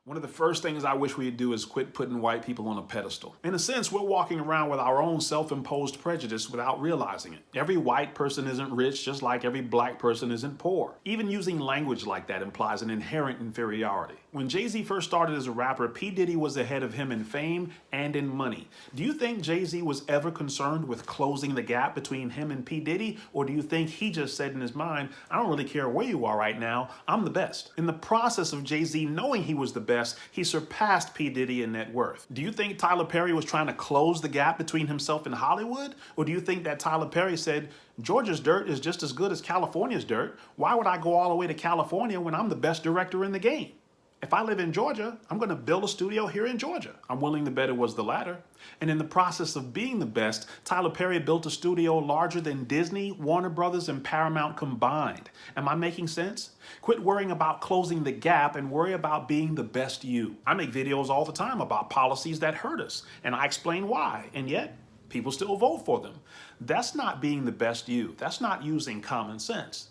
One of the first things I wish we'd do is quit putting white people on a pedestal. In a sense, we're walking around with our own self-imposed prejudice without realizing it. Every white person isn't rich, just like every black person isn't poor. Even using language like that implies an inherent inferiority. When Jay-Z first started as a rapper, P. Diddy was ahead of him in fame and in money. Do you think Jay-Z was ever concerned with closing the gap between him and P. Diddy? Or do you think he just said in his mind, I don't really care where you are right now, I'm the best? In the process of Jay-Z knowing he was the best, he surpassed P. Diddy in net worth. Do you think Tyler Perry was trying to close the gap between himself and Hollywood? Or do you think that Tyler Perry said, Georgia's dirt is just as good as California's dirt. Why would I go all the way to California when I'm the best director in the game? If I live in Georgia, I'm going to build a studio here in Georgia. I'm willing to bet it was the latter. And in the process of being the best, Tyler Perry built a studio larger than Disney, Warner Brothers, and Paramount combined. Am I making sense? Quit worrying about closing the gap and worry about being the best you. I make videos all the time about policies that hurt us, and I explain why, and yet people still vote for them. That's not being the best you. That's not using common sense.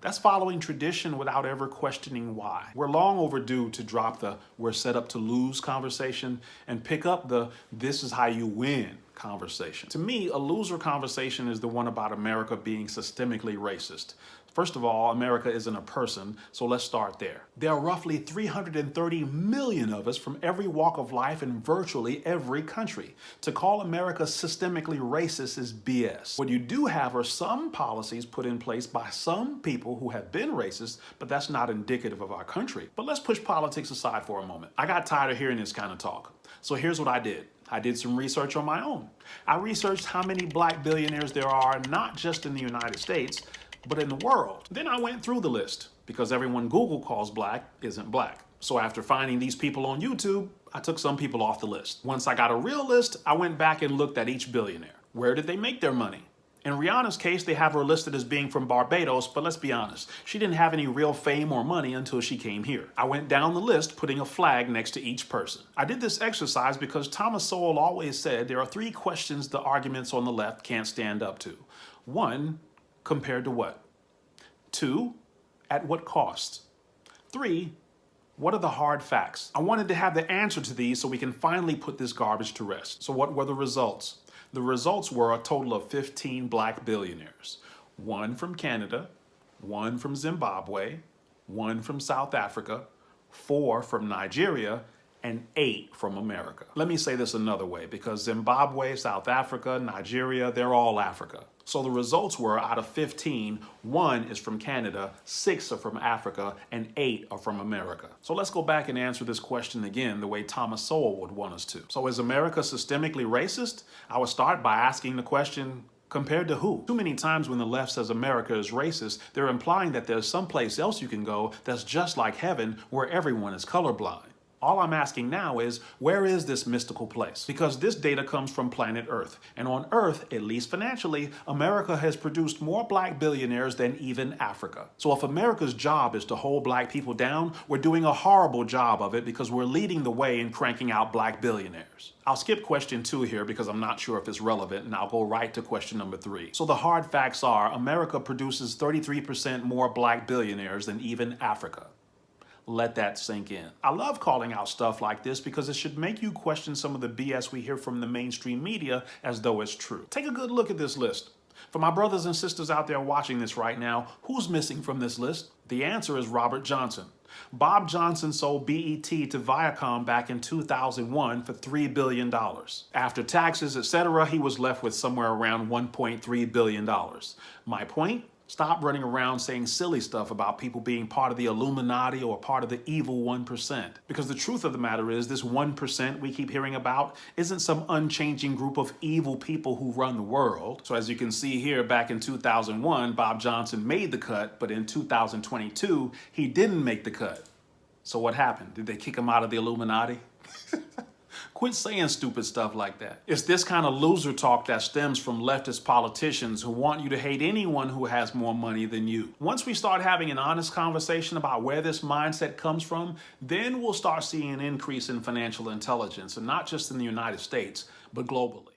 That's following tradition without ever questioning why. We're long overdue to drop the we're set up to lose conversation and pick up the this is how you win conversation. To me, a loser conversation is the one about America being systemically racist. First of all, America isn't a person, so let's start there. There are roughly 330 million of us from every walk of life in virtually every country. To call America systemically racist is BS. What you do have are some policies put in place by some people who have been racist, but that's not indicative of our country. But let's push politics aside for a moment. I got tired of hearing this kind of talk. So here's what I did. I did some research on my own. I researched how many black billionaires there are, not just in the United States, but in the world. Then I went through the list because everyone Google calls black isn't black. So after finding these people on YouTube, I took some people off the list. Once I got a real list, I went back and looked at each billionaire. Where did they make their money? In Rihanna's case, they have her listed as being from Barbados, but let's be honest, she didn't have any real fame or money until she came here. I went down the list, putting a flag next to each person. I did this exercise because Thomas Sowell always said there are 3 questions the arguments on the left can't stand up to. 1, compared to what? 2, at what cost? 3, what are the hard facts? I wanted to have the answer to these so we can finally put this garbage to rest. So what were the results? The results were a total of 15 black billionaires. 1 from Canada, 1 from Zimbabwe, 1 from South Africa, 4 from Nigeria, and 8 from America. Let me say this another way, because Zimbabwe, South Africa, Nigeria, they're all Africa. So the results were, out of 15, 1 is from Canada, 6 are from Africa, and 8 are from America. So let's go back and answer this question again the way Thomas Sowell would want us to. So is America systemically racist? I would start by asking the question, compared to who? Too many times when the left says America is racist, they're implying that there's someplace else you can go that's just like heaven where everyone is colorblind. All I'm asking now is, where is this mystical place? Because this data comes from planet Earth. And on Earth, at least financially, America has produced more black billionaires than even Africa. So if America's job is to hold black people down, we're doing a horrible job of it because we're leading the way in cranking out black billionaires. I'll skip question 2 here because I'm not sure if it's relevant, and I'll go right to question number 3. So the hard facts are, America produces 33% more black billionaires than even Africa. Let that sink in. I love calling out stuff like this because it should make you question some of the BS we hear from the mainstream media as though it's true. Take a good look at this list. For my brothers and sisters out there watching this right now, who's missing from this list? The answer is Robert Johnson. Bob Johnson sold BET to Viacom back in 2001 for $3 billion. After taxes, etc., he was left with somewhere around $1.3 billion. My point? Stop running around saying silly stuff about people being part of the Illuminati or part of the evil 1%. Because the truth of the matter is, this 1% we keep hearing about isn't some unchanging group of evil people who run the world. So as you can see here, back in 2001, Bob Johnson made the cut, but in 2022, he didn't make the cut. So what happened? Did they kick him out of the Illuminati? Quit saying stupid stuff like that. It's this kind of loser talk that stems from leftist politicians who want you to hate anyone who has more money than you. Once we start having an honest conversation about where this mindset comes from, then we'll start seeing an increase in financial intelligence, and not just in the United States, but globally.